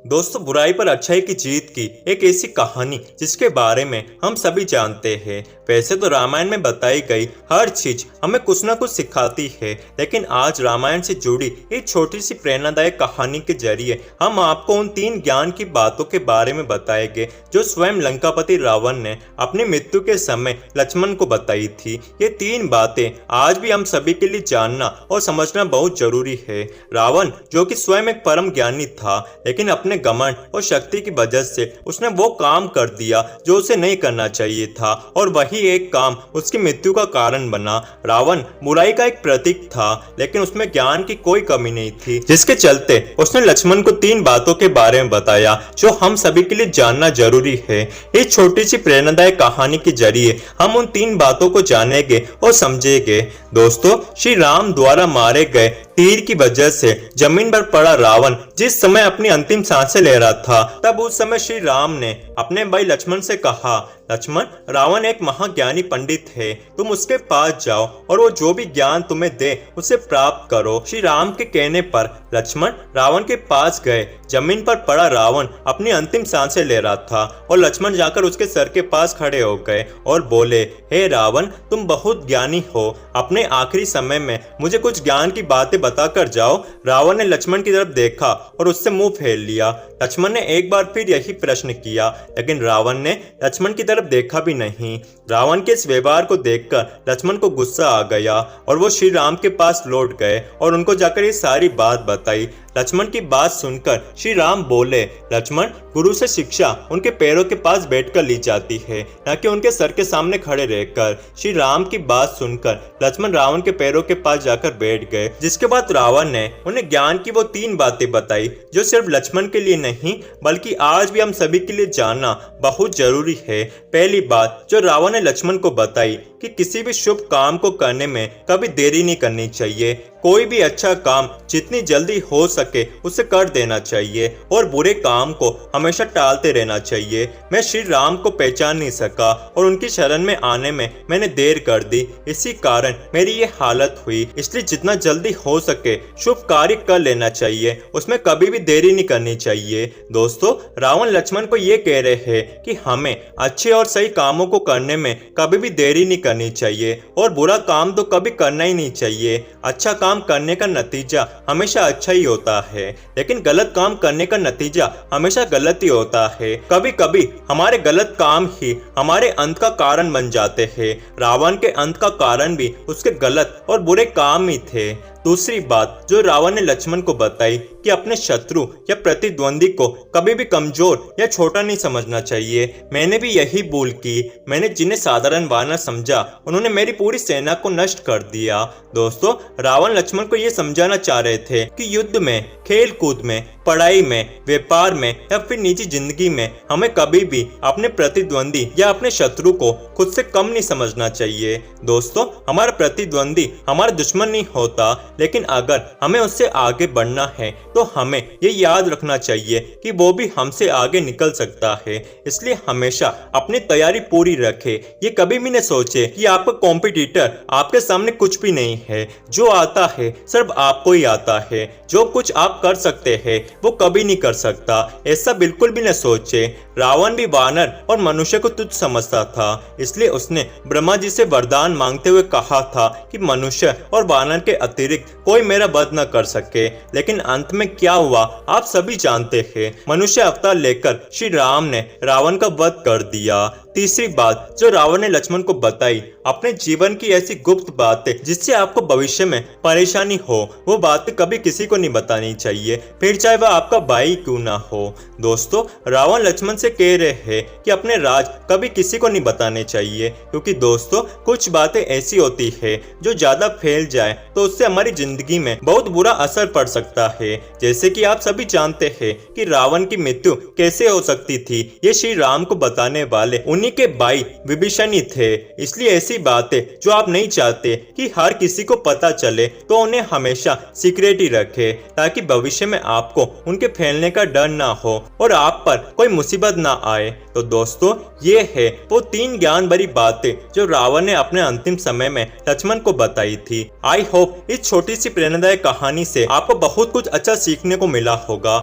दोस्तों, बुराई पर अच्छाई की जीत की एक ऐसी कहानी जिसके बारे में हम सभी जानते हैं। वैसे तो रामायण में बताई गई हर चीज हमें कुछ ना कुछ सिखाती है, लेकिन आज रामायण से जुड़ी एक छोटी सी प्रेरणादायक कहानी के जरिए हम आपको उन 3 ज्ञान की बातों के बारे में बताएंगे जो स्वयं लंकापति रावण ने अपनी मृत्यु के समय लक्ष्मण को बताई थी। ये 3 बातें आज भी हम सभी के लिए जानना और समझना बहुत जरूरी है। रावण, जो कि स्वयं एक परम ज्ञानी था, लेकिन अपने घमंड और शक्ति की वजह से उसने वो काम कर दिया जो उसे नहीं करना चाहिए था, और वही एक काम उसकी मृत्यु का कारण बना। रावण बुराई का एक प्रतीक था, लेकिन उसमें ज्ञान की कोई कमी नहीं थी, जिसके चलते उसने लक्ष्मण को 3 बातों के बारे में बताया जो हम सभी के लिए जानना जरूरी है। इस छोटी सी प्रेरणादायक कहानी के जरिए हम उन 3 बातों को जानेंगे और समझेंगे। दोस्तों, श्री राम द्वारा मारे गए तीर की वजह से जमीन पर पड़ा रावण जिस समय अपनी अंतिम सांसें ले रहा था, तब उस समय श्री राम ने अपने भाई लक्ष्मण से कहा, लक्ष्मण, रावण एक महाज्ञानी पंडित है, तुम उसके पास जाओ और वो जो भी ज्ञान तुम्हें दे उसे प्राप्त करो। श्री राम के कहने पर लक्ष्मण रावण के पास गए। जमीन पर पड़ा रावण अपनी अंतिम सांसें ले रहा था और लक्ष्मण जाकर उसके सर के पास खड़े हो गए और बोले, हे रावण, तुम बहुत ज्ञानी हो, अपने आखिरी समय में मुझे कुछ ज्ञान की बातें बताकर जाओ। रावण ने लक्ष्मण की तरफ देखा और उससे मुंह फेर लिया। लक्ष्मण ने एक बार फिर यही प्रश्न किया, लेकिन रावण ने लक्ष्मण की तरफ देखा भी नहीं। रावण के इस व्यवहार को देखकर लक्ष्मण को गुस्सा आ गया और वो श्री राम के पास लौट गए और उनको जाकर ये सारी बात बताई। लक्ष्मण की बात सुनकर श्री राम बोले, लक्ष्मण, गुरु से शिक्षा उनके पैरों के पास बैठकर ली जाती है, न कि उनके सर के सामने खड़े रहकर। श्री राम की बात सुनकर लक्ष्मण रावण के पैरों के पास जाकर बैठ गए, जिसके बाद रावण ने उन्हें ज्ञान की वो 3 बातें बताई जो सिर्फ लक्ष्मण के लिए नहीं बल्कि आज भी हम सभी के लिए जानना बहुत जरूरी है। पहली बात जो रावण ने लक्ष्मण को बताई कि किसी भी शुभ काम को करने में कभी देरी नहीं करनी चाहिए। कोई भी अच्छा काम जितनी जल्दी हो सके उसे कर देना चाहिए और बुरे काम को हमेशा टालते रहना चाहिए। मैं श्री राम को पहचान नहीं सका और उनकी शरण में आने में मैंने देर कर दी, इसी कारण मेरी ये हालत हुई। इसलिए जितना जल्दी हो सके शुभ कार्य कर लेना चाहिए, उसमें कभी भी देरी नहीं करनी चाहिए। दोस्तों, रावण लक्ष्मण को ये कह रहे हैं कि हमें अच्छे और सही कामों को करने में कभी भी देरी नहीं करनी चाहिए और बुरा काम तो कभी करना ही नहीं चाहिए। अच्छा काम करने का नतीजा हमेशा अच्छा ही होता है, लेकिन गलत काम करने का नतीजा हमेशा गलत ही होता है। कभी कभी हमारे गलत काम ही हमारे अंत का कारण बन जाते हैं। रावण के अंत का कारण भी उसके गलत और बुरे काम ही थे। दूसरी बात जो रावण ने लक्ष्मण को बताई कि अपने शत्रु या प्रतिद्वंदी को कभी भी कमजोर या छोटा नहीं समझना चाहिए। मैंने भी यही भूल की। मैंने जिन्हें साधारण वानर समझा उन्होंने मेरी पूरी सेना को नष्ट कर दिया। दोस्तों, रावण लक्ष्मण को ये समझाना चाह रहे थे कि युद्ध में, खेल कूद में, पढ़ाई में, व्यापार में या फिर निजी जिंदगी में हमें कभी भी अपने प्रतिद्वंदी या अपने शत्रु को खुद से कम नहीं समझना चाहिए। दोस्तों, हमारा प्रतिद्वंदी हमारा दुश्मन नहीं होता, लेकिन अगर हमें उससे आगे बढ़ना है तो हमें ये याद रखना चाहिए कि वो भी हमसे आगे निकल सकता है। इसलिए हमेशा अपनी तैयारी पूरी रखें। ये कभी भी न सोचे कि आपका कॉम्पिटिटर आपके सामने कुछ भी नहीं है। जो आता है सिर्फ आपको ही आता है। जो कुछ आप कर सकते हैं वो कभी नहीं कर सकता, ऐसा बिल्कुल भी न सोचे। रावण भी वानर और मनुष्य को तुच्छ समझता था, इसलिए उसने ब्रह्मा जी से वरदान मांगते हुए कहा था कि मनुष्य और वानर के अतिरिक्त कोई मेरा वध न कर सके। लेकिन अंत में क्या हुआ आप सभी जानते हैं। मनुष्य अवतार लेकर श्री राम ने रावण का वध कर दिया। तीसरी बात जो रावण ने लक्ष्मण को बताई, अपने जीवन की ऐसी गुप्त बातें जिससे आपको भविष्य में परेशानी हो, वो बातें कभी किसी को नहीं बतानी चाहिए, फिर चाहे वह आपका भाई क्यों ना हो। दोस्तों, रावण लक्ष्मण से कह रहे हैं कि अपने राज कभी किसी को नहीं बताने चाहिए, क्योंकि दोस्तों कुछ बातें ऐसी होती है जो ज्यादा फैल जाए तो उससे हमारी जिंदगी में बहुत बुरा असर पड़ सकता है। जैसे कि आप सभी जानते हैं कि रावण की मृत्यु कैसे हो सकती थी, ये श्री राम को बताने वाले उन्हीं के भाई विभीषण ही थे। इसलिए ऐसी बातें जो आप नहीं चाहते कि हर किसी को पता चले तो उन्हें हमेशा सीक्रेट ही रखें, ताकि भविष्य में आपको उनके फैलने का डर ना हो और आप पर कोई मुसीबत ना आए। तो दोस्तों, ये है वो 3 ज्ञान भरी बातें जो रावण ने अपने अंतिम समय में लक्ष्मण को बताई थी। आई होप इस छोटी सी प्रेरणादायक कहानी से आपको बहुत कुछ अच्छा सीखने को मिला होगा।